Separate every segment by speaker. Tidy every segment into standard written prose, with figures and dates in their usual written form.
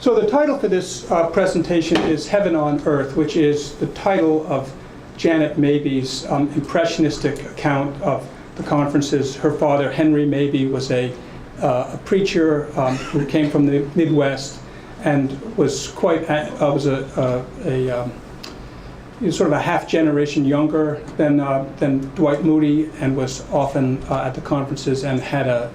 Speaker 1: So the title for this presentation is Heaven on Earth, which is the title of Janet Mabie's impressionistic account of the conferences. Her father, Henry Mabie, was a preacher who came from the Midwest and was quite he was sort of a half generation younger than Dwight Moody, and was often at the conferences and had a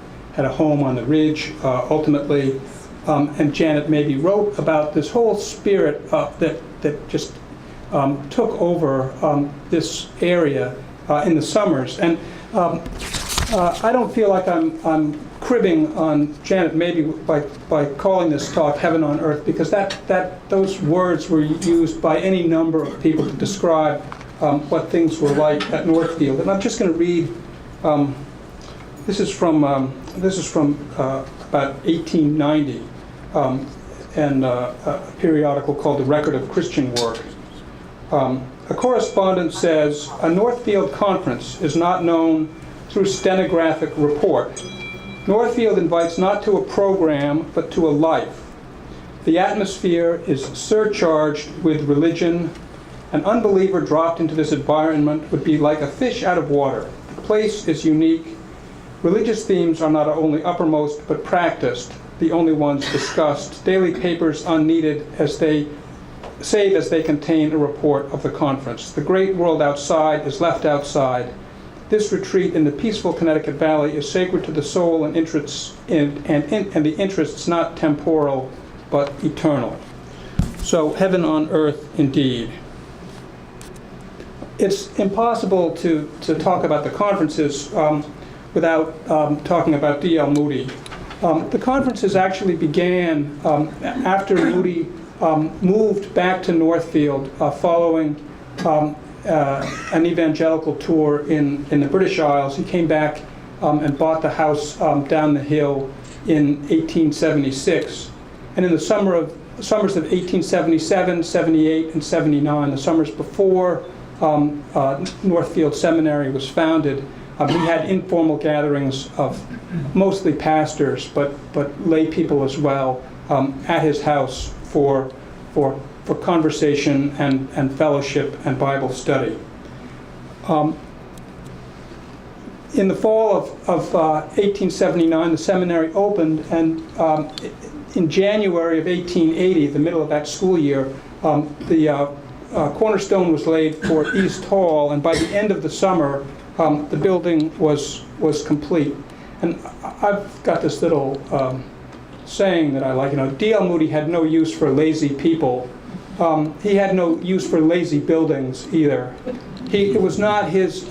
Speaker 1: home on the ridge ultimately. And Janet Mabie wrote about this whole spirit that just took over this area in the summers. And I don't feel like I'm cribbing on Janet Mabie by calling this talk Heaven on Earth, because those words were used by any number of people to describe what things were like at Northfield. And I'm just going to read. This is from about 1890, and a periodical called The Record of Christian Work. A correspondent says, "A Northfield conference is not known through stenographic report. Northfield invites not to a program, but to a life. The atmosphere is surcharged with religion. An unbeliever dropped into this environment would be like a fish out of water. The place is unique. Religious themes are not only uppermost, but practiced, the only ones discussed. Daily papers unneeded save as they contain a report of the conference. The great world outside is left outside. This retreat in the peaceful Connecticut Valley is sacred to the soul and the interests not temporal but eternal." So heaven on earth indeed. It's impossible to talk about the conferences without talking about D.L. Moody. The conferences actually began after Moody moved back to Northfield following an evangelical tour in the British Isles. He came back and bought the house down the hill in 1876. And in the summers of 1877, 78, and 79, the summers before Northfield Seminary was founded, he had informal gatherings of mostly pastors, but lay people as well, at his house for conversation and fellowship and Bible study. In the fall of 1879, the seminary opened, and in January of 1880, the middle of that school year, the cornerstone was laid for East Hall, and by the end of the summer, the building was complete. And I've got this little saying that I like, D.L. Moody had no use for lazy people. He had no use for lazy buildings either. It was not his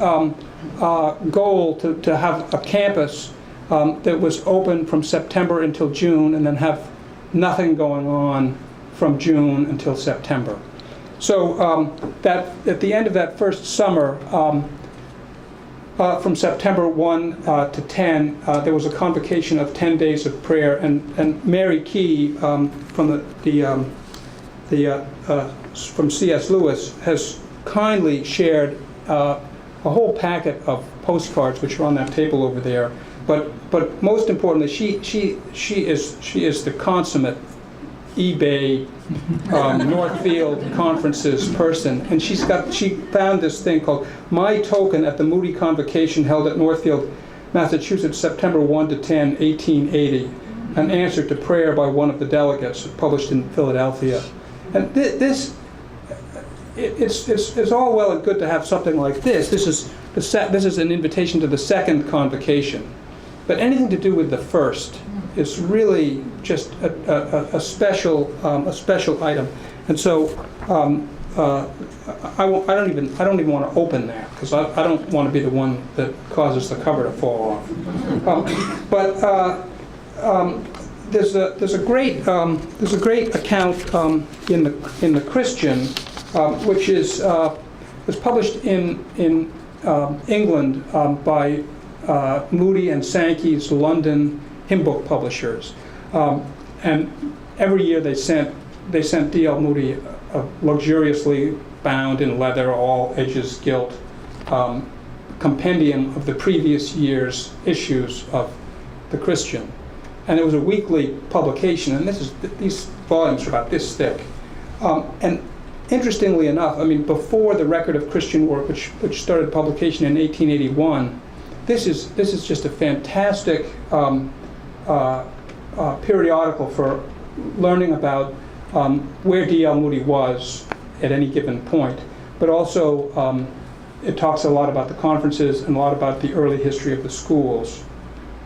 Speaker 1: goal to have a campus that was open from September until June and then have nothing going on from June until September. So that at the end of that first summer, from September 1 to 10, there was a convocation of 10 days of prayer, and Mary Key from from C.S. Lewis has kindly shared a whole packet of postcards which are on that table over there. But most importantly, she is the consummate eBay Northfield conferences person, and she found this thing called "My Token at the Moody Convocation held at Northfield, Massachusetts, September 1 to 10, 1880, an answer to prayer by one of the delegates," published in Philadelphia. And it's all well and good to have something like this. This is an invitation to the second convocation, but anything to do with the first is really just a special item. And so I don't even want to open that, because I don't want to be the one that causes the cover to fall off. But there's a great account in the Christian, which was published in England by Moody and Sankey's London hymn book publishers, and every year they sent D.L. Moody a luxuriously bound in leather, all edges gilt, compendium of the previous year's issues of the Christian. And it was a weekly publication, and these volumes are about this thick. And interestingly enough, I mean, before the Record of Christian Work, which started publication in 1881, this is just a fantastic periodical for learning about where D.L.Moody was at any given point, but also it talks a lot about the conferences and a lot about the early history of the schools.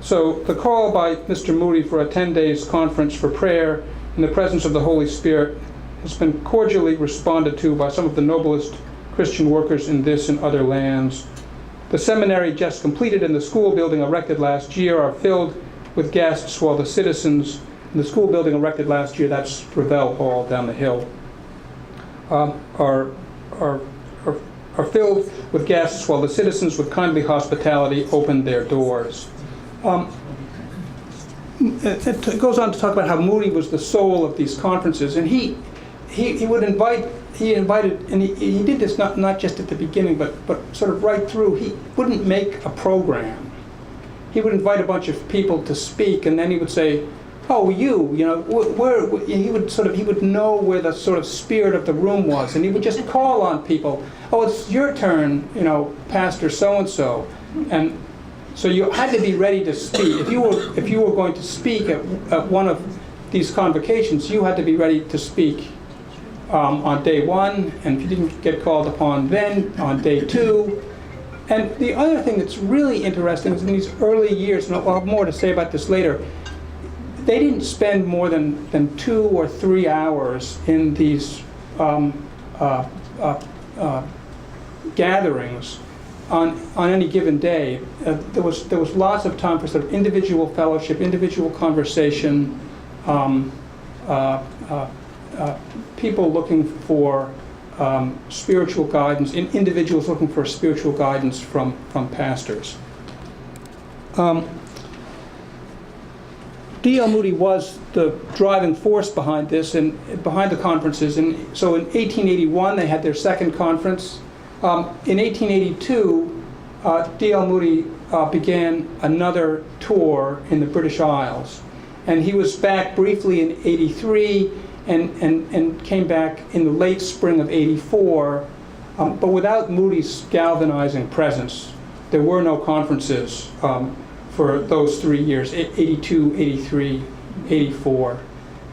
Speaker 1: So the call by Mr. Moody for a 10 days conference for prayer in the presence of the Holy Spirit has been cordially responded to by some of the noblest Christian workers in this and other lands. The seminary just completed and the school building erected last year are filled with guests, while the citizens in the school building erected last year, that's Ravel Hall down the hill, are filled with guests, while the citizens with kindly hospitality opened their doors. It goes on to talk about how Moody was the soul of these conferences, and he invited, and he did this not just at the beginning, but sort of right through. He wouldn't make a program. He would invite a bunch of people to speak, and then he would say, "Oh, you know, he would know where the sort of spirit of the room was, and he would just call on people. Oh, it's your turn, you know, Pastor so and so," and so you had to be ready to speak. If you were going to speak at one of these convocations, you had to be ready to speak on day one, and if you didn't get called upon then, on day two. And the other thing that's really interesting is in these early years, and I'll have more to say about this later, they didn't spend more than 2 or 3 hours in these gatherings on any given day. There was lots of time for sort of individual fellowship, individual conversation, people looking for spiritual guidance, individuals looking for spiritual guidance from pastors. D.L. Moody was the driving force behind this and behind the conferences. And so in 1881 they had their second conference. In 1882, D.L. Moody began another tour in the British Isles, and he was back briefly in 83 and came back in the late spring of 84. But without Moody's galvanizing presence, there were no conferences for those 3 years, 82, 83, 84.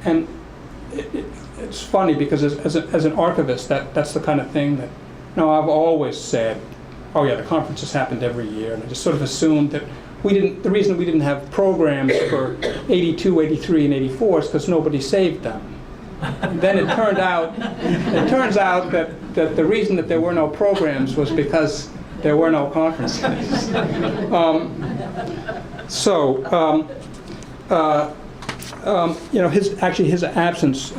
Speaker 1: And it's funny because as an archivist, that's the kind of thing that, I've always said, oh yeah, the conferences happened every year, and I just sort of assumed that the reason we didn't have programs for 82, 83, and 84 is because nobody saved them. And then it turns out that the reason that there were no programs was because there were no conferences. His absence.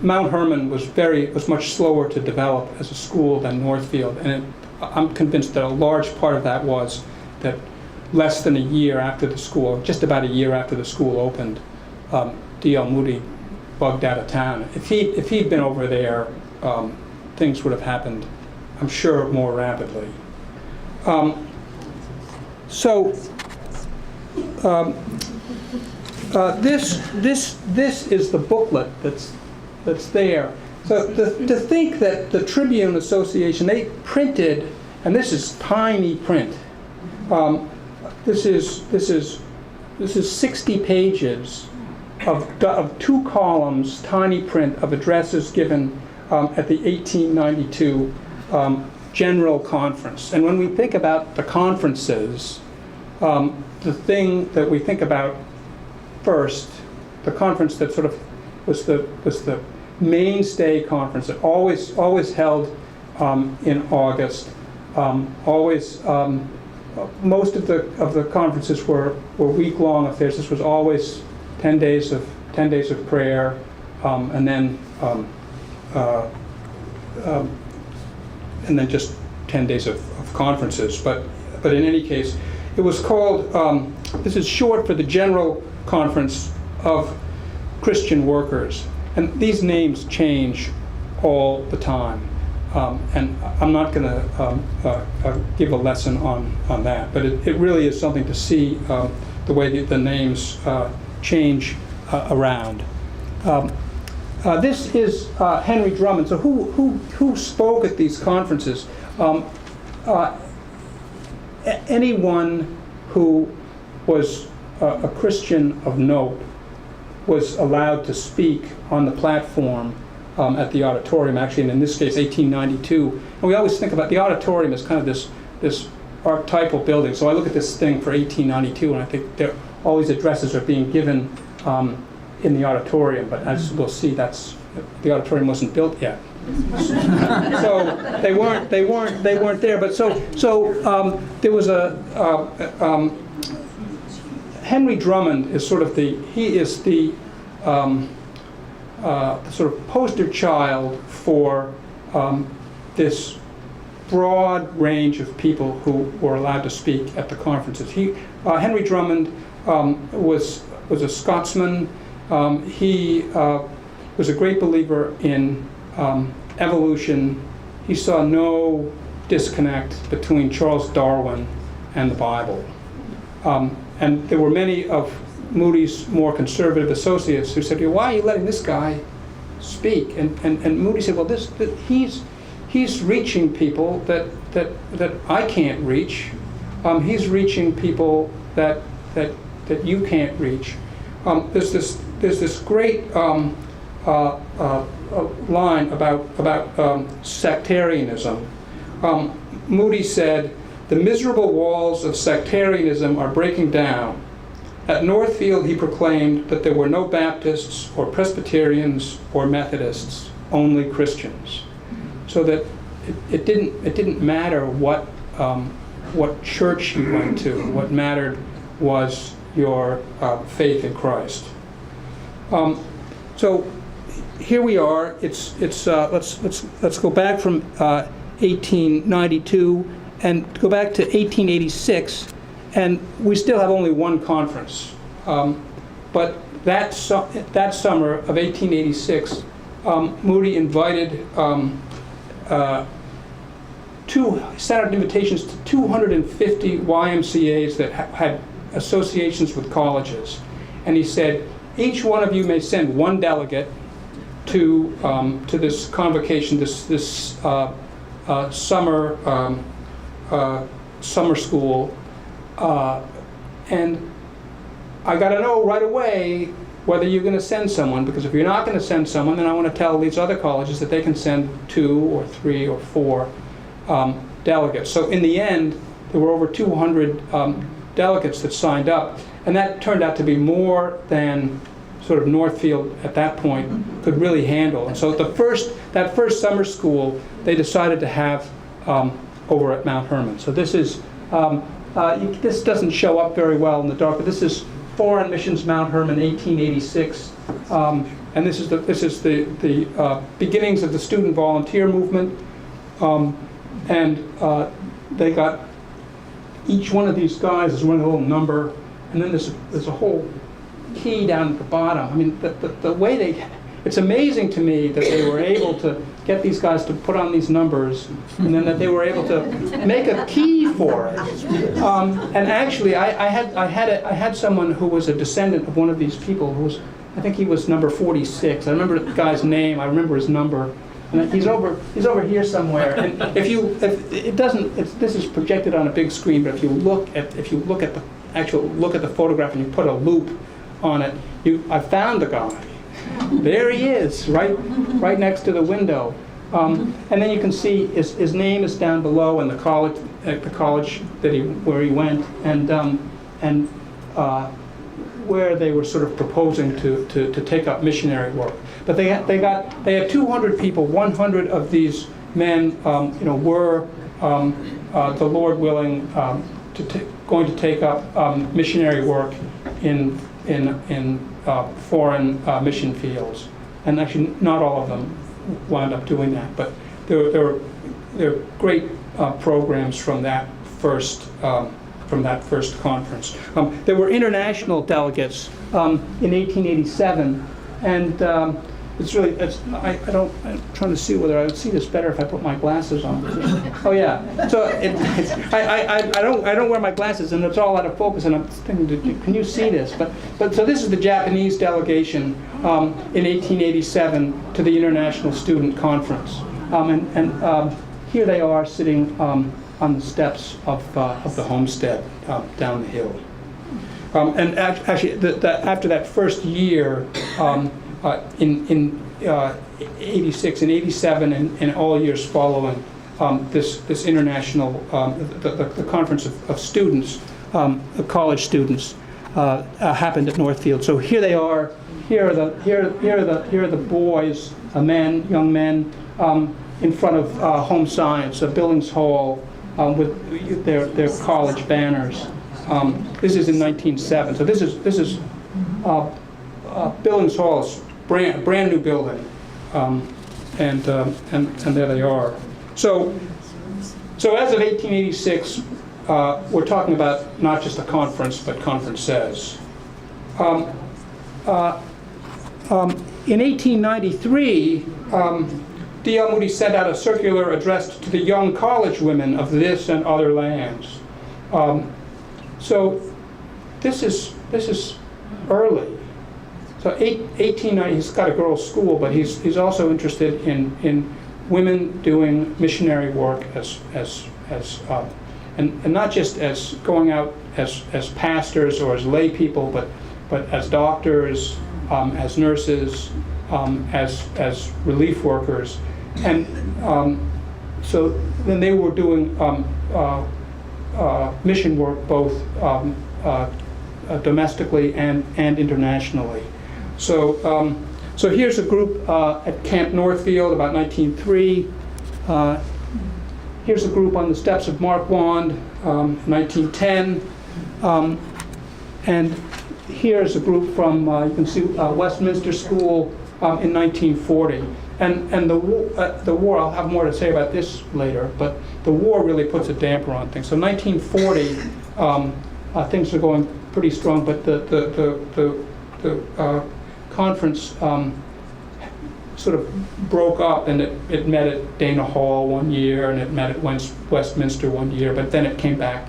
Speaker 1: Mount Hermon was much slower to develop as a school than Northfield, and I'm convinced that a large part of that was that less than a year after the school, just about a year after the school opened, D.L. Moody bugged out of town. If he'd been over there, things would have happened, I'm sure, more rapidly. This is the booklet that's there. So to think that the Tribune Association, they printed, and this is tiny print. This is 60 pages of 2 columns, tiny print of addresses given at the 1892 General Conference. And when we think about the conferences, the thing that we think about first, the conference that sort of was the mainstay conference that always held in August. Most of the conferences were week-long affairs. This was always 10 days of prayer, and then just 10 days of conferences. But in any case, it was called. This is short for the General Conference of Christian Workers, and these names change all the time. And I'm not going to give a lesson on that, but it really is something to see the way the names change around. This is Henry Drummond. So who spoke at these conferences? Anyone who was a Christian of note was allowed to speak on the platform at the auditorium, actually, and in this case, 1892. And we always think about the auditorium as kind of this archetypal building. So I look at this thing for 1892, and I think all these addresses are being given in the auditorium. But as we'll see, the auditorium wasn't built yet. So they weren't there. But so there was Henry Drummond is sort of the sort of poster child for this broad range of people who were allowed to speak at the conferences. Henry Drummond was a Scotsman. He was a great believer in evolution. He saw no disconnect between Charles Darwin and the Bible. And there were many of Moody's more conservative associates who said, "Why are you letting this guy speak?" And Moody said, "Well, he's reaching people that I can't reach. He's reaching people that you can't reach." There's this great line about sectarianism. Moody said, "The miserable walls of sectarianism are breaking down. At Northfield, he proclaimed that there were no Baptists or Presbyterians or Methodists, only Christians." So that it didn't matter what church you went to. What mattered was your faith in Christ. So here we are. Let's go back from 1892 and go back to 1886. And we still have only one conference. But that summer of 1886, Moody invited sent out invitations to 250 YMCAs that had associations with colleges. And he said, each one of you may send one delegate to this convocation, this summer school. And I got to know right away whether you're going to send someone, because if you're not going to send someone, then I want to tell these other colleges that they can send 2 or 3 or 4 delegates. So in the end, there were over 200 delegates that signed up, and that turned out to be more than sort of Northfield at that point could really handle. And so that first summer school, they decided to have over at Mount Hermon. So this is this doesn't show up very well in the dark, but this is Foreign Missions Mount Hermon, 1886, and this is the beginnings of the student volunteer movement, and they got, each one of these guys is running a little number, and then there's a whole key down at the bottom. I mean, the way it's amazing to me that they were able to get these guys to put on these numbers, and then that they were able to make a key for it. And actually, I had someone who was a descendant of one of these people who was, I think he was number 46. I remember the guy's name. I remember his number. And he's over here somewhere. And this is projected on a big screen, but if you look at the photograph and you put a loop on it, I found the guy. There he is, right next to the window. And then you can see his name is down below, and the college where he went, and where they were sort of proposing to take up missionary work. But they had 200 people. 100 of these men, were the Lord willing going to take up missionary work in foreign mission fields, and actually not all of them wound up doing that. But there are great programs from that first conference. There were international delegates in 1887, and it's really, I'm trying to see whether I would see this better if I put my glasses on. Oh yeah, so I don't wear my glasses and it's all out of focus and I'm thinking, can you see this? But so this is the Japanese delegation in 1887 to the International Student Conference. And here they are sitting on the steps of the homestead down the hill. And actually, after that first year, in 86 and 87 and all years following, this international, the conference of students, college students, happened at Northfield. So here they are. Here are the boys, young men, in front of Home Science, Billings Hall, with their college banners. This is in 1907. So this is Billings Hall's brand new building, and there they are. So as of 1886, we're talking about not just a conference, but conferences. In 1893, D.L.Moody sent out a circular addressed to the young college women of this and other lands. So this is early. So 1890, he's got a girls' school, but he's also interested in women doing missionary work and not just as going out as pastors or as lay people, but as doctors, as nurses, as relief workers, and so then they were doing mission work both domestically and internationally. So here's a group at Camp Northfield about 1903. Here's a group on the steps of Marquand, 1910. And here's a group from, you can see, Westminster School in 1940. And the war, I'll have more to say about this later, but the war really puts a damper on things. So 1940, things are going pretty strong, but the conference sort of broke up, and it met at Dana Hall one year, and it met at Westminster one year, but then it came back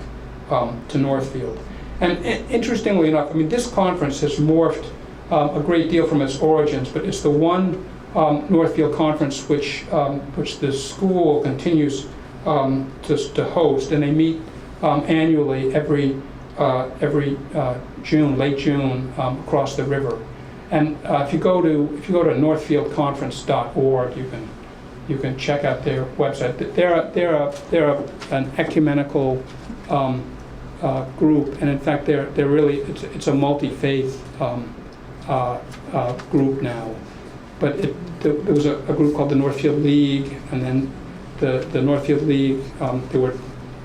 Speaker 1: to Northfield. And interestingly enough, I mean, this conference has morphed a great deal from its origins, but it's the one Northfield conference which the school continues to host, and they meet annually every June, late June, across the river. And if you go to northfieldconference.org, you can check out their website. They're an ecumenical group, and in fact they're really it's a multi-faith group now. But there was a group called the Northfield League, and then the Northfield League it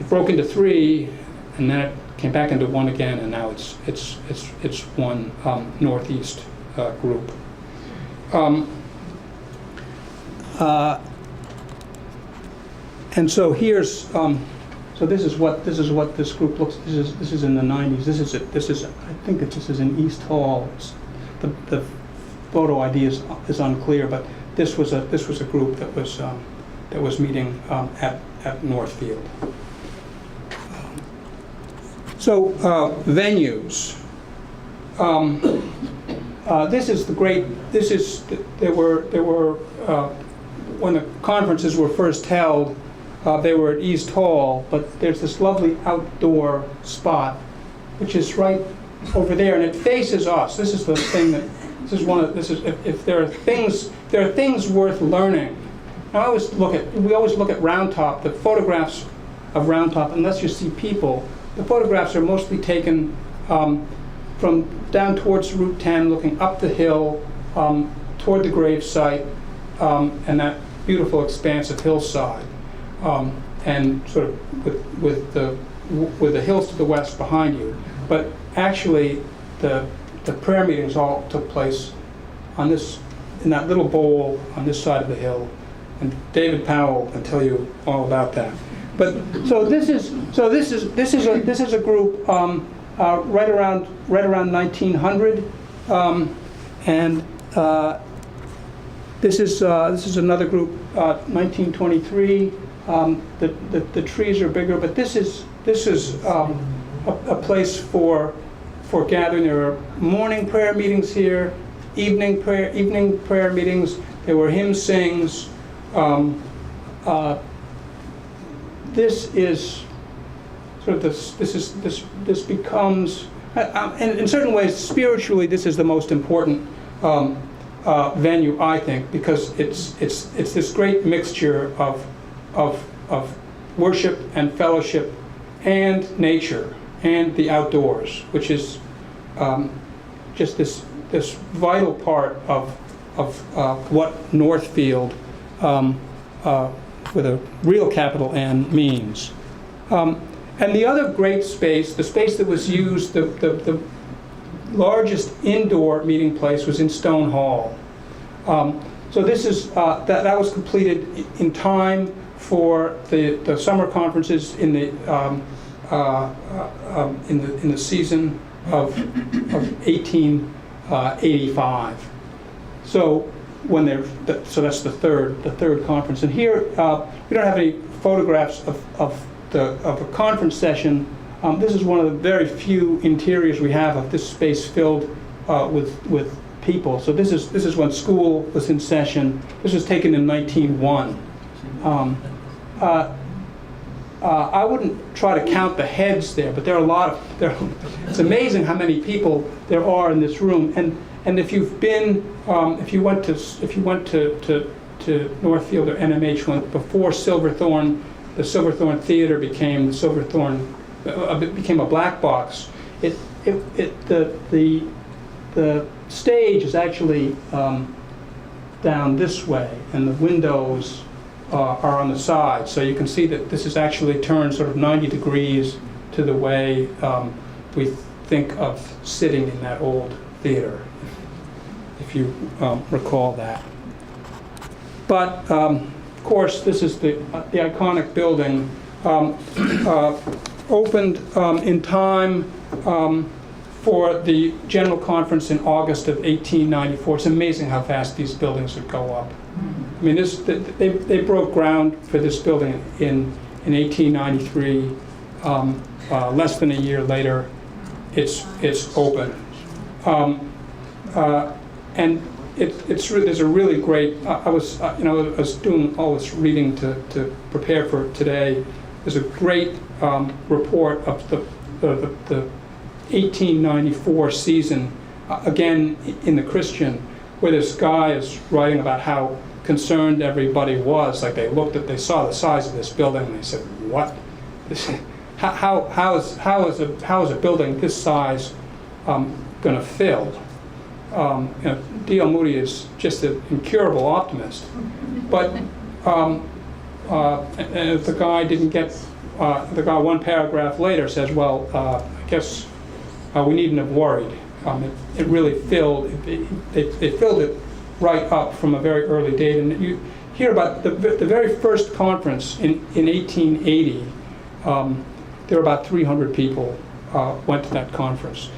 Speaker 1: broke into three, and then it came back into one again, and now it's one Northeast group. And so here's so this is what this group looks. This is in the 90s. This is I think this is in East Hall. The photo ID is unclear, but this was a group that was meeting at Northfield. So venues. There were when the conferences were first held, they were at East Hall, but there's this lovely outdoor spot, which is right over there, and it faces us. This is the thing that if there are things worth learning. Now we always look at Round Top, the photographs of Round Top, unless you see people. The photographs are mostly taken from down towards Route 10, looking up the hill toward the grave site and that beautiful expanse of hillside, and sort of with the hills to the west behind you. But actually, the prayer meetings all took place in that little bowl on this side of the hill, and David Powell can tell you all about that. But so this is a group right around 1900, and This is another group, 1923. The trees are bigger, but this is a place for gathering. There are morning prayer meetings here, evening prayer meetings. There were hymn sings. This is sort of this becomes, and in certain ways, spiritually, this is the most important venue, I think, because it's this great mixture of worship and fellowship and nature and the outdoors, which is just this vital part of what Northfield, with a real capital N, means. And the other great space, the space that was used, the largest indoor meeting place was in Stone Hall. So this is that was completed in time for the summer conferences in the season of 1885. So when so that's the third conference. And here we don't have any photographs of a conference session. This is one of the very few interiors we have of this space filled with people. So this is when school was in session. This was taken in 1901. I wouldn't try to count the heads there, but there are a lot of. It's amazing how many people there are in this room. And if you've been, if you went to Northfield or NMH before Silverthorne, the Silverthorne Theater became the Silverthorne, became a black box. The stage is actually down this way, and the windows are on the side. So you can see that this is actually turned sort of 90 degrees to the way we think of sitting in that old theater, if you recall that. But of course, this is the iconic building, opened in time for the General Conference in August of 1894. It's amazing how fast these buildings would go up. I mean, they broke ground for this building in 1893. Less than a year later, it's open. And there's a really great. I was doing all this reading to prepare for today. There's a great report of the 1894 season, again in the Christian, where this guy is writing about how concerned everybody was. Like they saw the size of this building, and they said, "What? How is a building this size going to fill?" D.L.Moody is just an incurable optimist. But the guy didn't get. The guy one paragraph later says, "Well, I guess we needn't have worried. It really filled. They filled it right up from a very early date." And you hear about the very first conference in 1880. There were about 300 people went to that conference.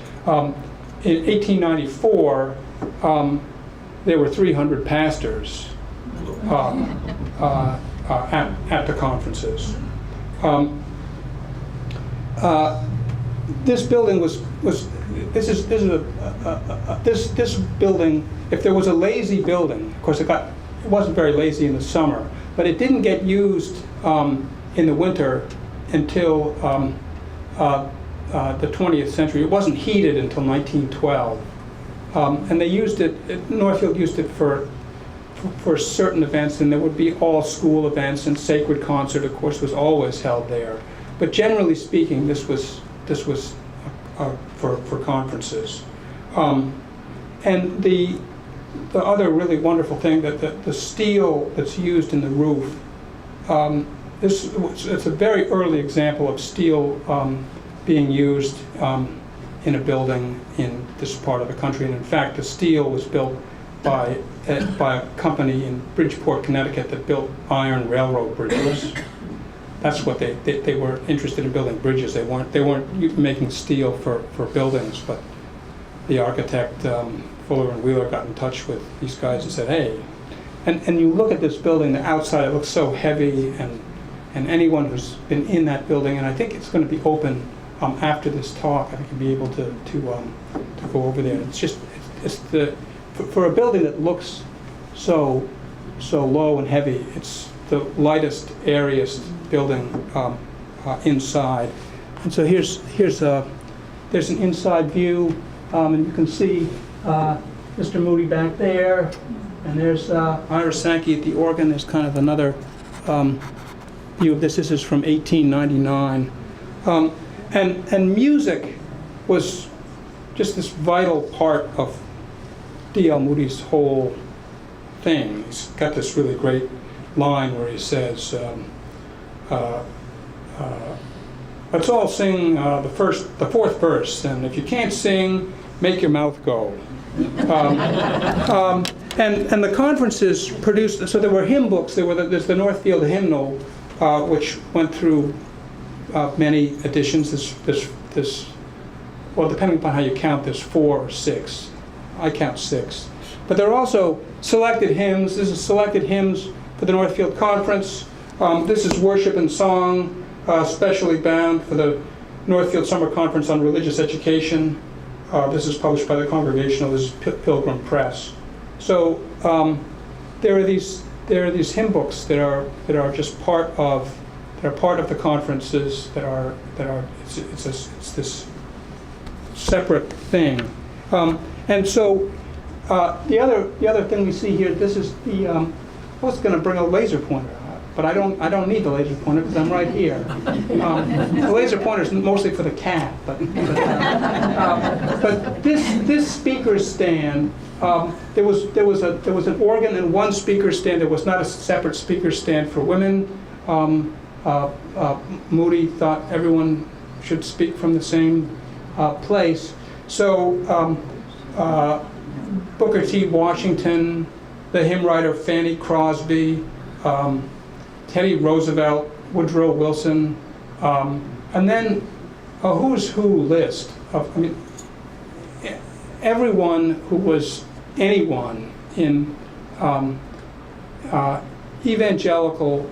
Speaker 1: In 1894, there were 300 pastors at the conferences. This building this building. If there was a lazy building, of course it wasn't very lazy in the summer, but it didn't get used in the winter until the 20th century. It wasn't heated until 1912, and they used it. Northfield used it for certain events, and there would be all school events, and sacred concert, of course, was always held there. But generally speaking, this was for conferences. And the other really wonderful thing that the steel that's used in the roof. It's a very early example of steel being used in a building in this part of the country. And in fact, the steel was built by a company in Bridgeport, Connecticut, that built iron railroad bridges. That's what they were interested in, building bridges. They weren't making steel for buildings. But the architect Fuller and Wheeler got in touch with these guys and said, "Hey, and you look at this building, the outside, it looks so heavy, and anyone who's been in that building, and I think it's going to be open after this talk, I think you'll be able to go over there. It's just, for a building that looks so low and heavy, it's the lightest, airiest building inside. And so there's an inside view, and you can see Mr. Moody back there, and there's Ira Sankey at the organ. There's kind of another view of this. This is from 1899. And music was just this vital part of D.L. Moody's whole thing. He's got this really great line where he says, let's all sing the fourth verse, and if you can't sing, make your mouth go. And the conferences produced, so there were hymn books. There's the Northfield hymnal, which went through many editions. This, well, depending upon how you count, there's 4 or 6. I count 6. But there are also selected hymns. This is selected hymns for the Northfield Conference. This is worship and song, specially bound for the Northfield Summer Conference on Religious Education. This is published by the Congregational. This is Pilgrim Press. So there are these hymn books that are just part of the conferences it's this separate thing. And so the other thing we see here, this is the I was going to bring a laser pointer, but I don't need the laser pointer because I'm right here. The laser pointer is mostly for the cat, but this speaker stand, there was an organ and one speaker stand. There was not a separate speaker stand for women. Moody thought everyone should speak from the same place. So Booker T. Washington, the hymn writer Fanny Crosby, Teddy Roosevelt, Woodrow Wilson, and then a who's who list of, everyone who was anyone in evangelical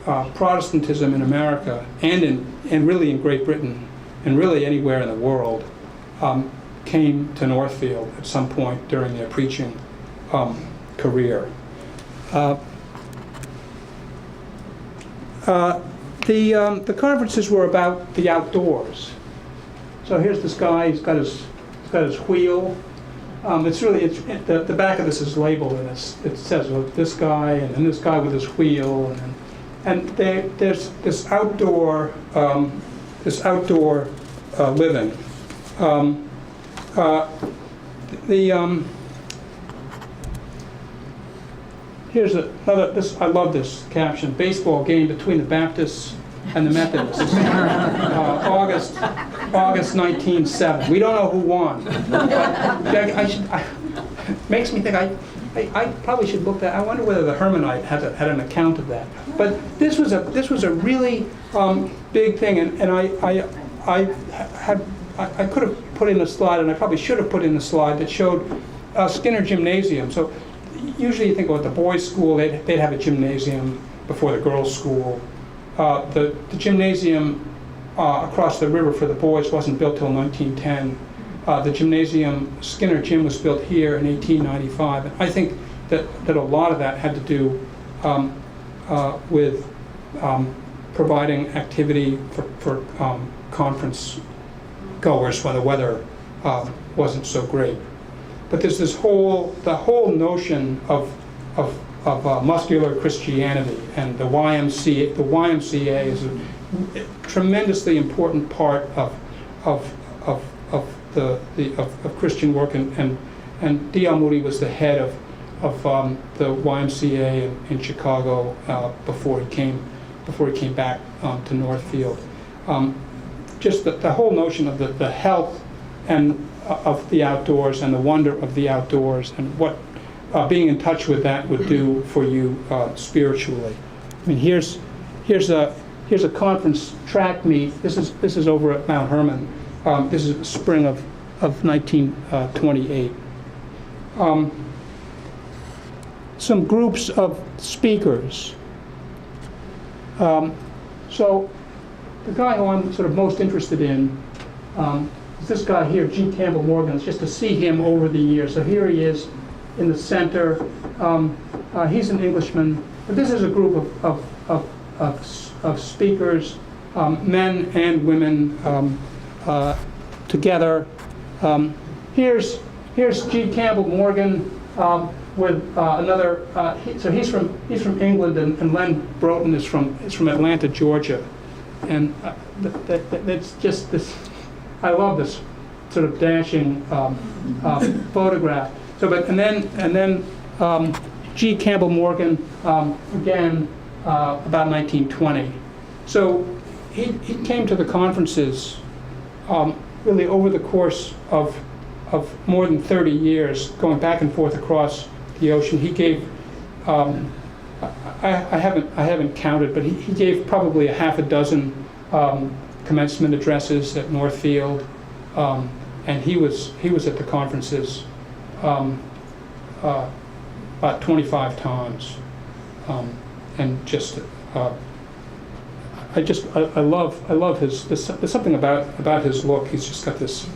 Speaker 1: Protestantism in America and really in Great Britain and really anywhere in the world came to Northfield at some point during their preaching career. The conferences were about the outdoors. So here's this guy. He's got his wheel. The back of this is labeled, and it says this guy and then this guy with his wheel, and there's this outdoor living. Here's another. I love this caption: baseball game between the Baptists and the Methodists. August 1907. We don't know who won. Makes me think I probably should look that. I wonder whether the Hermanite had an account of that. But this was a really big thing, and I could have put in a slide, and I probably should have put in a slide that showed Skinner Gymnasium. So usually you think about the boys' school, they'd have a gymnasium before the girls' school. The gymnasium across the river for the boys wasn't built till 1910. The gymnasium, Skinner Gym, was built here in 1895. And I think that a lot of that had to do with providing activity for conference goers when the weather wasn't so great. But there's the whole notion of muscular Christianity, and the YMCA. The YMCA is a tremendously important part of Christian work, and D.L. Moody was the head of the YMCA in Chicago before he came back to Northfield. Just the whole notion of the health and of the outdoors and the wonder of the outdoors, and what being in touch with that would do for you spiritually. I mean, here's a conference track meet. This is over at Mount Hermon. This is spring of 1928. some groups of speakers. So the guy who I'm sort of most interested in is this guy here, G. Campbell Morgan. It's just to see him over the years. So here he is in the center. He's an Englishman, but this is a group of speakers, men and women together. Here's G. Campbell Morgan with another. So he's from England, and Len Broughton is from Atlanta, Georgia, and that's just this. I love this sort of dashing photograph. So, and then G. Campbell Morgan again about 1920. So he came to the conferences really over the course of more than 30 years, going back and forth across the ocean. He gave I haven't counted, but he gave probably a half a dozen commencement addresses at Northfield, and he was at the conferences about 25 times, and just I love his. There's something about his look. He's just got this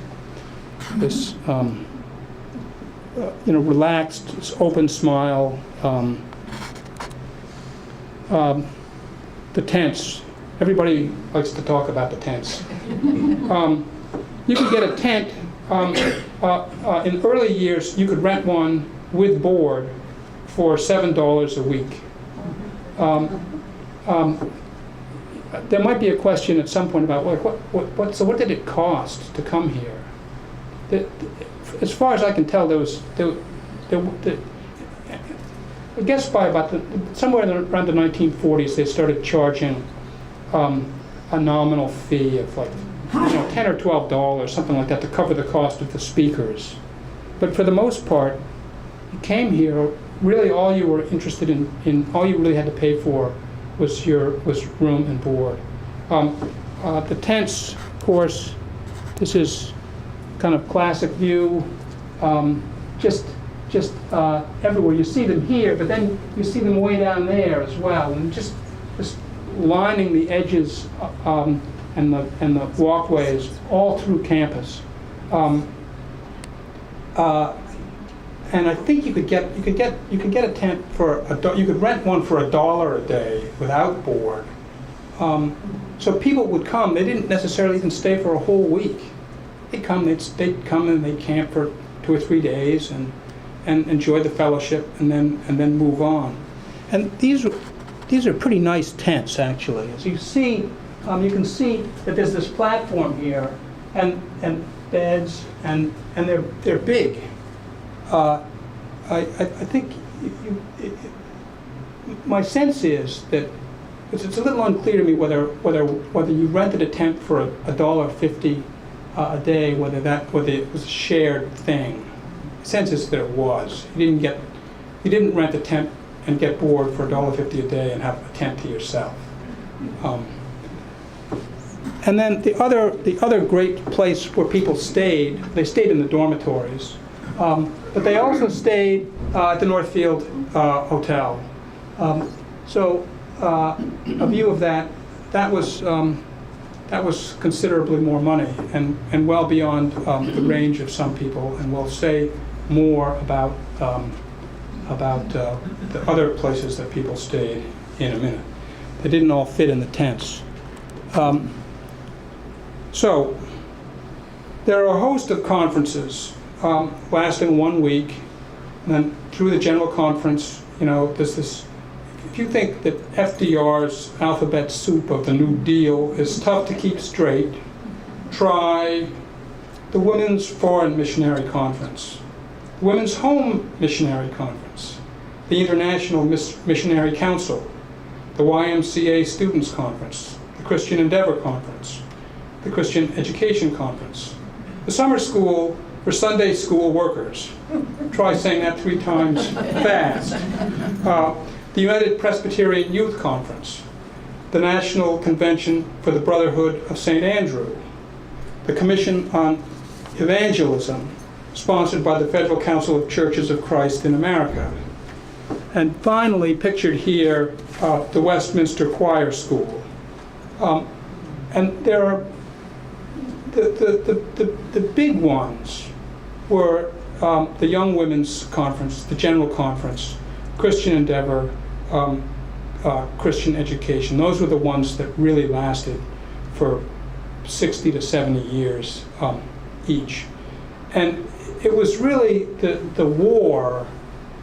Speaker 1: relaxed, this open smile. The tents. Everybody likes to talk about the tents. You could get a tent. In early years, you could rent one with board for $7 a week. There might be a question at some point about what did it cost to come here? As far as I can tell, I guess by about somewhere around the 1940s, they started charging a nominal fee of like $10 or $12, something like that, to cover the cost of the speakers. But for the most part, you came here. Really, all you were interested in all you really had to pay for was room and board. The tents, of course, this is kind of classic view. Just everywhere. You see them here, but then you see them way down there as well, and just lining the edges and the walkways all through campus. And I think you could get a tent for you could rent one for $1 a day without board. So people would come. They didn't necessarily even stay for a whole week. They'd come and they'd camp for 2 or 3 days and enjoy the fellowship and then move on. And these are pretty nice tents, actually. As you see, you can see that there's this platform here and beds and they're big. I think my sense is that it's a little unclear to me whether you rented a tent for $1.50 a day, whether it was a shared thing. The sense is that it was. You didn't rent a tent and get board for $1.50 a day and have a tent to yourself. And then the other great place where people stayed, they stayed in the dormitories, but they also stayed at the Northfield Hotel. So a view of that was considerably more money and well beyond the range of some people, and we'll say more about the other places that people stayed in a minute. They didn't all fit in the tents. So there are a host of conferences lasting 1 week, and then through the general conference, there's this. If you think that FDR's alphabet soup of the New Deal is tough to keep straight, try the Women's Foreign Missionary Conference, the Women's Home Missionary Conference, the International Missionary Council, the YMCA Students Conference, the Christian Endeavor Conference, the Christian Education Conference, the Summer School for Sunday School Workers. Try saying that 3 times fast. The United Presbyterian Youth Conference, the National Convention for the Brotherhood of St. Andrew, the Commission on Evangelism, sponsored by the Federal Council of Churches of Christ in America, And finally, pictured here, the Westminster Choir School. And there are the big ones were the Young Women's Conference, the General Conference, Christian Endeavor, Christian Education. Those were the ones that really lasted for 60 to 70 years each. And it was really the war,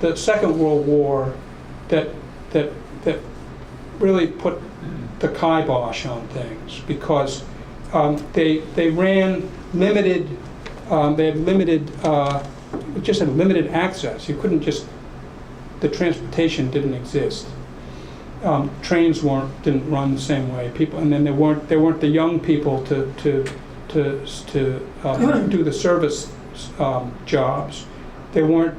Speaker 1: the Second World War, that really put the kibosh on things, because they ran limited, they had limited, just had limited access. You couldn't just, the transportation didn't exist. Trains didn't run the same way. People, and then there weren't the young people to do the service jobs. There were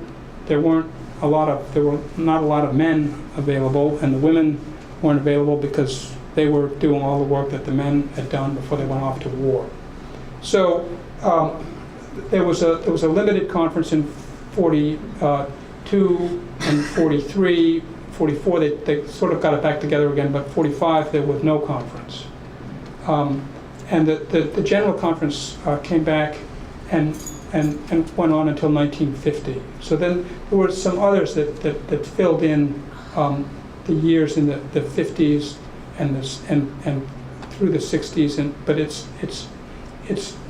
Speaker 1: not a lot of men available, and the women weren't available because they were doing all the work that the men had done before they went off to war. So there was a limited conference in 42 and 43. 44, they sort of got it back together again, but 45 there was no conference. And the General Conference came back and went on until 1950. So then there were some others that filled in the years in the 50s and through the 60s. But it's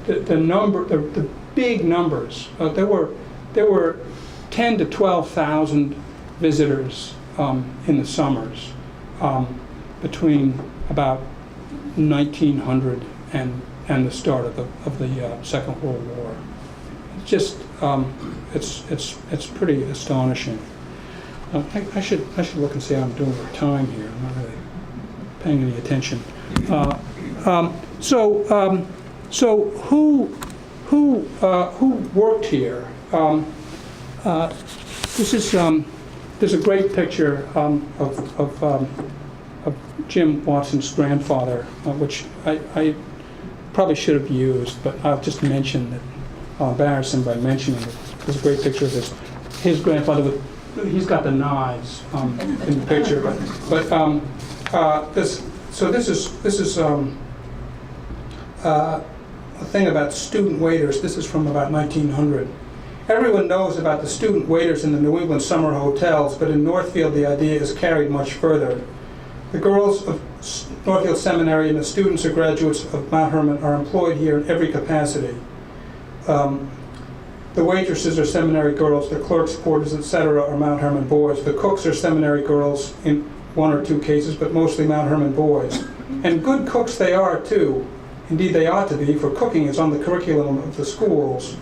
Speaker 1: the big numbers. There were 10 to 12,000 visitors in the summers between about 1900 and the start of the Second World War. It's just it's pretty astonishing. I should look and see how I'm doing with time here. I'm not really paying any attention. So who worked here? There's a great picture of Jim Watson's grandfather, which I probably should have used, but I'll just mention that. I'll embarrass him by mentioning it. There's a great picture of his grandfather. He's got the knives in the picture, but this is a thing about student waiters. This is from about 1900. Everyone knows about the student waiters in the New England summer hotels, but in Northfield the idea is carried much further. The girls of Northfield Seminary and the students or graduates of Mount Hermon are employed here in every capacity. The waitresses are seminary girls, the clerks, porters, etc. are Mount Hermon boys. The cooks are seminary girls in one or two cases, but mostly Mount Hermon boys. And good cooks they are too. Indeed they ought to be, for cooking is on the curriculum of the schools.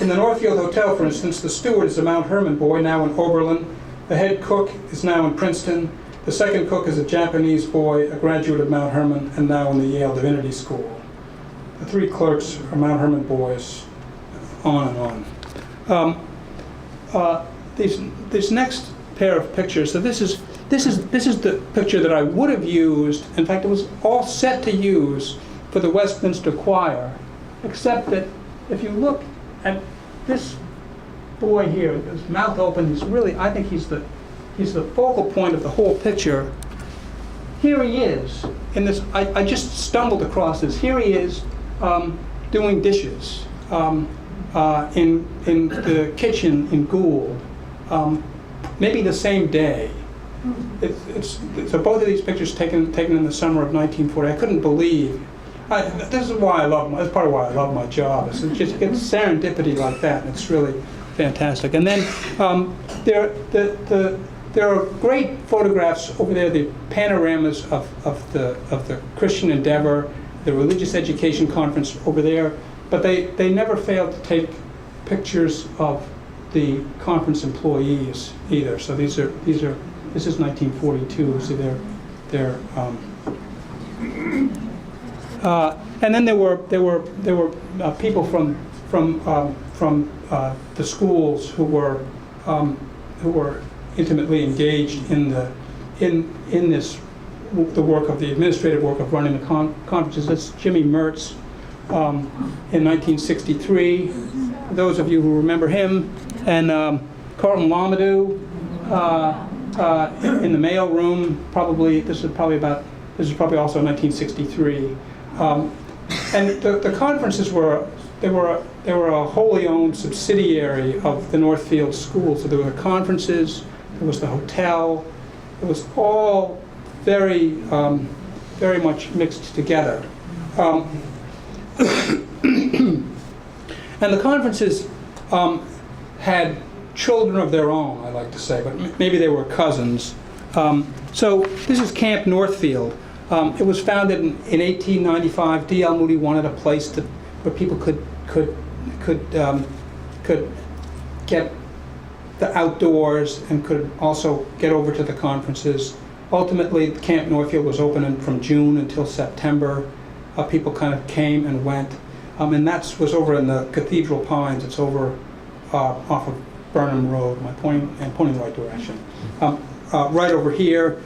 Speaker 1: In the Northfield Hotel, for instance, the steward is a Mount Hermon boy, now in Oberlin. The head cook is now in Princeton. The second cook is a Japanese boy, a graduate of Mount Hermon, and now in the Yale Divinity School. The three clerks are Mount Hermon boys, on and on. This next pair of pictures, so this is the picture that I would have used. In fact, it was all set to use for the Westminster Choir, except that if you look at this boy here, with his mouth open, he's really, I think he's the focal point of the whole picture. Here he is in this. I just stumbled across this. Here he is doing dishes in the kitchen in Gould, maybe the same day. So both of these pictures taken in the summer of 1940. I couldn't believe. This is why I love. That's part of why I love my job. It's just get serendipity like that. And it's really fantastic. And then there are great photographs over there. The panoramas of the Christian Endeavor, the Religious Education Conference over there. But they never failed to take pictures of the conference employees either. So this is 1942. So they're and then there were people from the schools who were intimately engaged in the work of the administrative work of running the conferences. That's Jimmy Mertz in 1963. Those of you who remember him, and Carlton Lamadou in the mail room. Probably this is probably also 1963. And the conferences were a wholly owned subsidiary of the Northfield School. So there were the conferences, there was the hotel. It was all very much mixed together. And the conferences had children of their own, I like to say, but maybe they were cousins. So this is Camp Northfield. It was founded in 1895. D.L.Moody wanted a place where people could get the outdoors and could also get over to the conferences. Ultimately, Camp Northfield was open from June until September. People kind of came and went. And that was over in the Cathedral Pines. It's over off of Burnham Road. I'm pointing in the right direction. Right over here,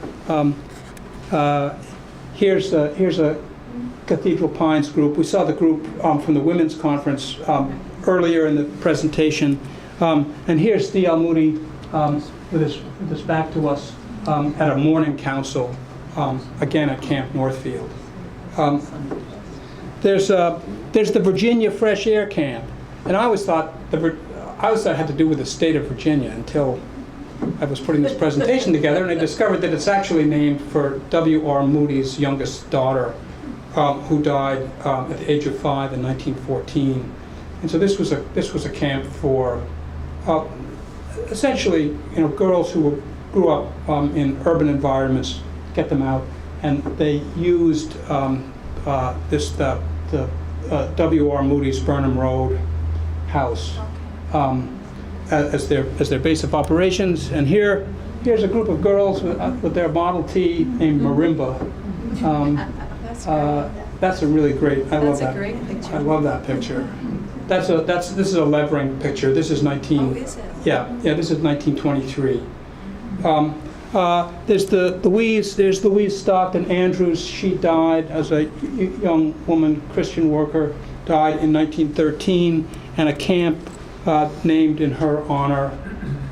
Speaker 1: here's a Cathedral Pines group. We saw the group from the Women's Conference earlier in the presentation. And here's D.L.Moody with his back to us at a morning council, again at Camp Northfield. There's the Virginia Fresh Air Camp, and I always thought it had to do with the state of Virginia until I was putting this presentation together, and I discovered that it's actually named for W.R. Moody's youngest daughter, who died at the age of 5 in 1914. And so this was a camp for essentially, girls who grew up in urban environments, get them out, and they used the W.R. Moody's Burnham Road house as their base of operations. And here's a group of girls with their Model T named Marimba. That's a really great.
Speaker 2: That's a great picture.
Speaker 1: I love that picture. This is a Levering picture. This is 19.
Speaker 2: Oh, is it?
Speaker 1: Yeah. This is 1923. There's the Weis. There's Louise Stockton Andrews. She died as a young woman, Christian worker. Died in 1913, and a camp named in her honor,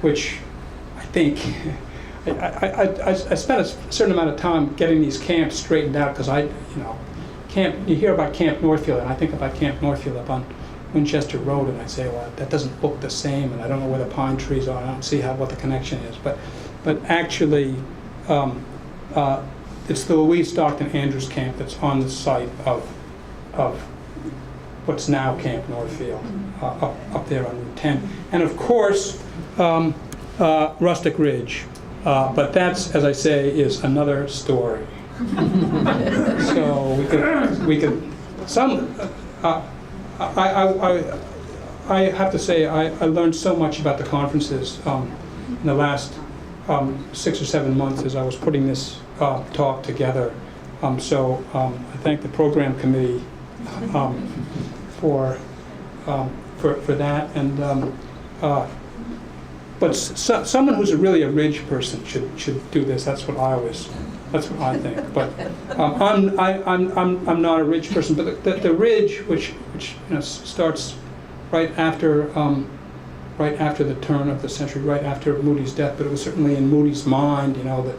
Speaker 1: which I think I spent a certain amount of time getting these camps straightened out, because you hear about Camp Northfield, and I think about Camp Northfield up on Winchester Road, and I say, well, that doesn't look the same, and I don't know where the pine trees are. I don't see what the connection is, but actually, it's the Louise Stockton Andrews camp that's on the site of what's now Camp Northfield, up there on Route 10, and of course, Rustic Ridge. But that's, as I say, is another story. So we could I have to say I learned so much about the conferences in the last 6 or 7 months as I was putting this talk together. So I thank the program committee for that, and but someone who's really a Ridge person should do this. That's what I think. But I'm not a Ridge person. But the Ridge, which starts right after the turn of the century, right after Moody's death. But it was certainly in Moody's mind, that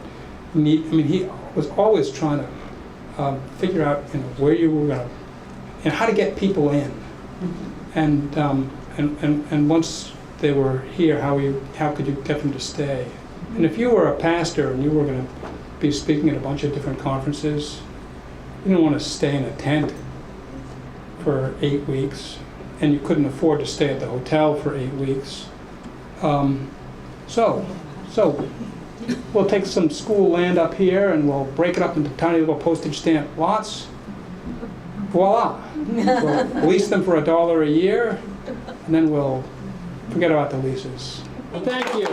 Speaker 1: he was always trying to figure out where you were going to, and how to get people in, and once they were here, how could you get them to stay? And if you were a pastor and you were going to be speaking at a bunch of different conferences, you didn't want to stay in a tent for 8 weeks, and you couldn't afford to stay at the hotel for 8 weeks. So we'll take some school land up here and we'll break it up into tiny little postage stamp lots. Voila! We'll lease them for $1 a year, and then we'll forget about the leases. Thank you.